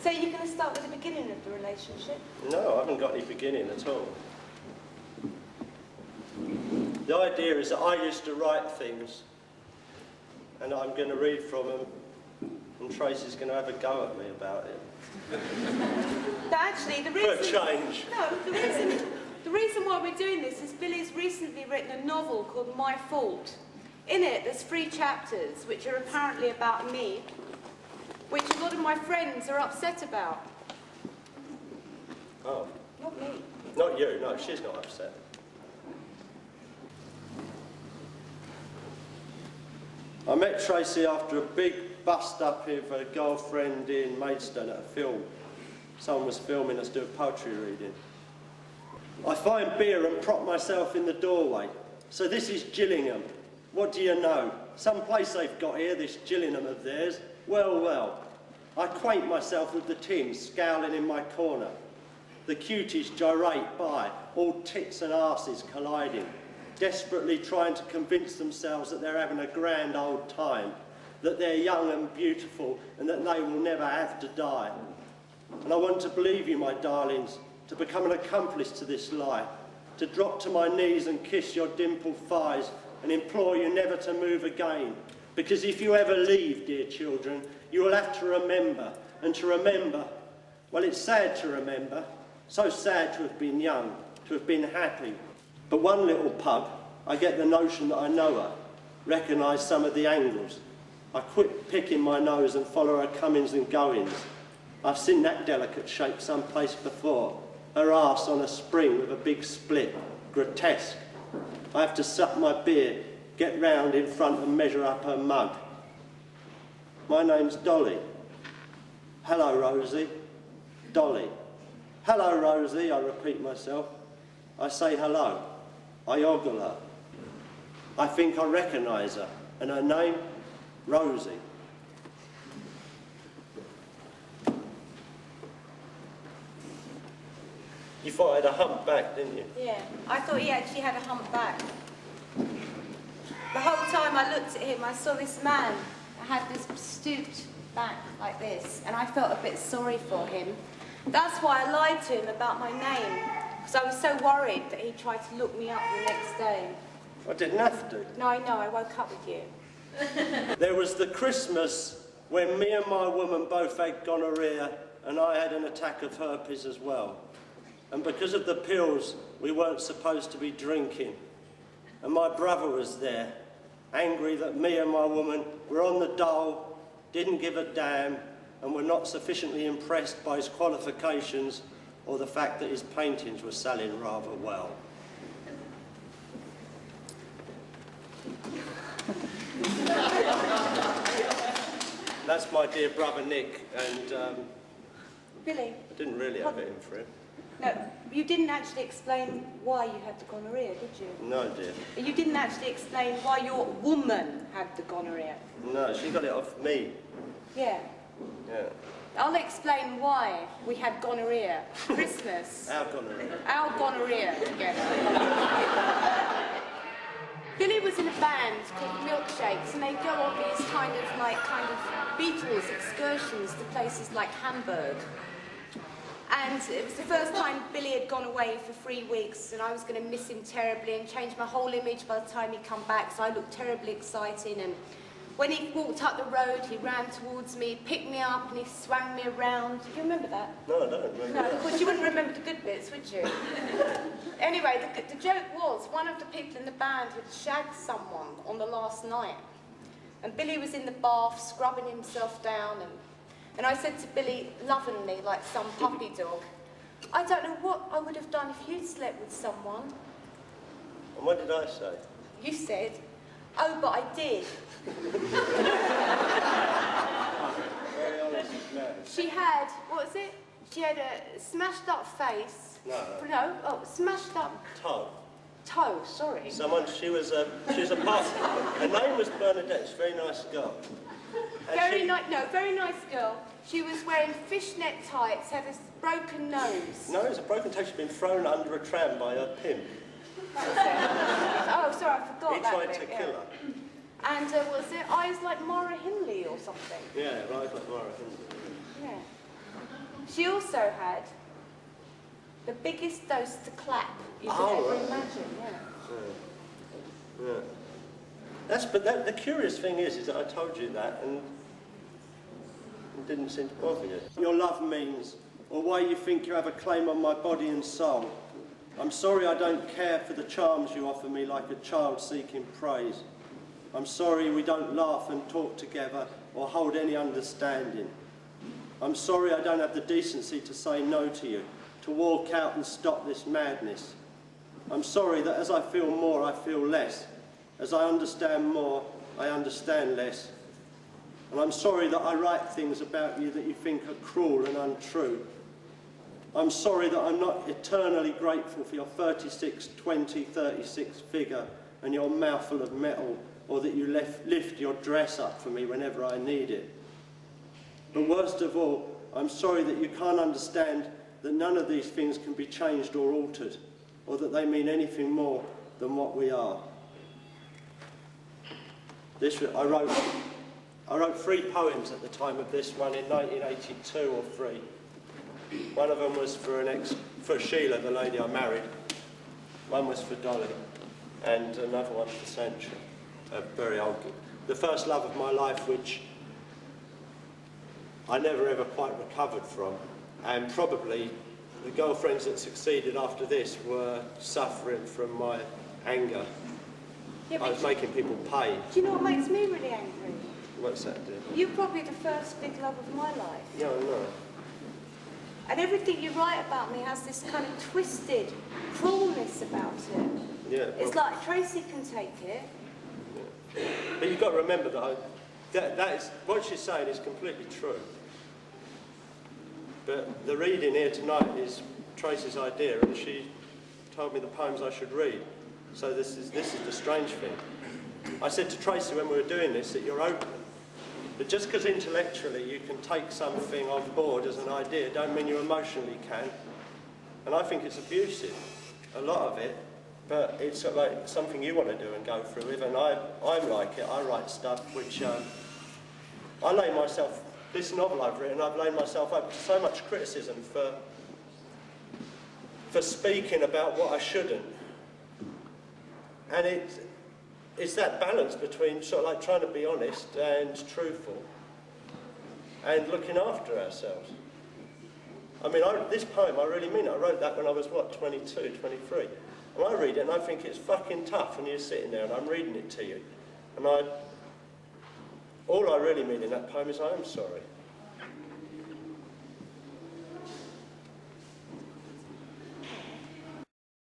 So you're going to start with the beginning of the relationship? No, I haven't got any beginning at all. The idea is that I used to write things, and I'm going to read from them, and Tracey's going to have a go at me about it. No, actually, the reason... For a change. No, the reason why we're doing this is Billy's recently written a novel called My Fault. In it, there's 3 chapters, which are apparently about me, which a lot of my friends are upset about. Oh. Not me. Not you, no, she's not upset. I met Tracey after a big bust-up with a girlfriend in Maidstone at a film. Someone was filming us do a poetry reading. I find beer and prop myself in the doorway. So this is Gillingham. What do you know? Some place they've got here, this Gillingham of theirs. Well, well. I acquaint myself with the tin scowling in my corner. The cuties gyrate by, all tits and arses colliding, desperately trying to convince themselves that they're having a grand old time, that they're young and beautiful, and that they will never have to die. And I want to believe you, my darlings, to become an accomplice to this lie, to drop to my knees and kiss your dimpled thighs and implore you never to move again. Because if you ever leave, dear children, you will have to remember, and to remember, well, it's sad to remember, so sad to have been young, to have been happy. But one little pug, I get the notion that I know her, recognise some of the angles. I quit picking my nose and follow her comings and goings. I've seen that delicate shape someplace before, her arse on a spring with a big split, grotesque. I have to suck my beer, get round in front and measure up her mug. My name's Dolly. Hello, Rosie. Dolly. Hello, Rosie, I repeat myself. I say hello. I ogle her. I think I recognise her. And her name? Rosie. You thought I had a humpback, didn't you? Yeah, I thought he actually had a humpback. The whole time I looked at him, I saw this man that had this stooped back like this, and I felt a bit sorry for him. That's why I lied to him about my name, because I was so worried that he'd try to look me up the next day. I didn't have to. No, I know, I woke up with you. There was the Christmas when me and my woman both had gonorrhea, and I had an attack of herpes as well. And because of the pills, we weren't supposed to be drinking. And my brother was there, angry that me and my woman were on the dole, didn't give a damn, and were not sufficiently impressed by his qualifications or the fact that his paintings were selling rather well. That's my dear brother Nick, and Billy? I didn't really have it in for him. No, you didn't actually explain why you had the gonorrhea, did you? No, dear. You didn't actually explain why your woman had the gonorrhea. No, she got it off me. Yeah. Yeah. I'll explain why we had gonorrhea. Christmas. Our gonorrhea. Our gonorrhea together. Billy was in a band called Milkshakes, and they go on these kind of Beatles excursions to places like Hamburg. And it was the first time Billy had gone away for 3 weeks, and I was going to miss him terribly and change my whole image by the time he'd come back, so I looked terribly exciting. And when he walked up the road, he ran towards me, picked me up, and he swung me around. Do you remember that? No, I don't remember No, that. of course you wouldn't remember the good bits, would you? Anyway, the joke was one of the people in the band had shagged someone on the last night. And Billy was in the bath, scrubbing himself down, and I said to Billy, lovingly, like some puppy dog, I don't know what I would have done if you'd slept with someone. And what did I say? You said, oh, but I did. Very honest man. She had, what was it? She had a smashed up face. No. Smashed up Toe. toe, sorry. She was a part. Her name was Bernadette. She's a very nice girl. Very nice girl. She was wearing fishnet tights, had a broken nose. No, it's a broken toe. She'd been thrown under a tram by her pimp. That was it. Oh, sorry, I forgot He that tried bit, to kill her. And was it eyes like Maura Hindley or something? Yeah, right, like Maura Hindley. Yeah. She also had the biggest dose to clap you could ever imagine, Yeah. But the curious thing is that I told you that and it didn't seem to bother you. Your love means, or why you think you have a claim on my body and soul. I'm sorry I don't care for the charms you offer me like a child seeking praise. I'm sorry we don't laugh and talk together or hold any understanding. I'm sorry I don't have the decency to say no to you, to walk out and stop this madness. I'm sorry that as I feel more, I feel less. As I understand more, I understand less. And I'm sorry that I write things about you that you think are cruel and untrue. I'm sorry that I'm not eternally grateful for your 36, 20, 36 figure and your mouthful of metal, or that you lift your dress up for me whenever I need it. But worst of all, I'm sorry that you can't understand that none of these things can be changed or altered, or that they mean anything more than what we are. I wrote 3 poems at the time of this one in 1982 or 3. One of them was for Sheila, the lady I married. One was for Dolly, and another one for Sancho, a very old, the first love of my life, which I never ever quite recovered from, and probably the girlfriends that succeeded after this were suffering from my anger. Yeah, I was making people pay. Do you know what makes me really angry? What's that do? You're probably the first big love of my life. Yeah, I know. And everything you write about me has this kind of twisted cruelness about it. Yeah. It's like Tracey can take it. Yeah. But you've got to remember that is, what she's saying is completely true. But the reading here tonight is Tracey's idea, and she told me the poems I should read. So this is the strange thing. I said to Tracey when we were doing this that you're open. But just because intellectually you can take something on board as an idea, don't mean you emotionally can. And I think it's abusive, a lot of it. But it's sort of like something you want to do and go through with. And I'm like it. I write stuff which I lay myself. This novel I've written, I've laid myself up to so much criticism for speaking about what I shouldn't. And it's that balance between sort of like trying to be honest and truthful and looking after ourselves. I mean, this poem, I really mean it. I wrote that when I was, 22, 23. And I read it and I think it's fucking tough, and you're sitting there and I'm reading it to you. And all I really mean in that poem is I am sorry.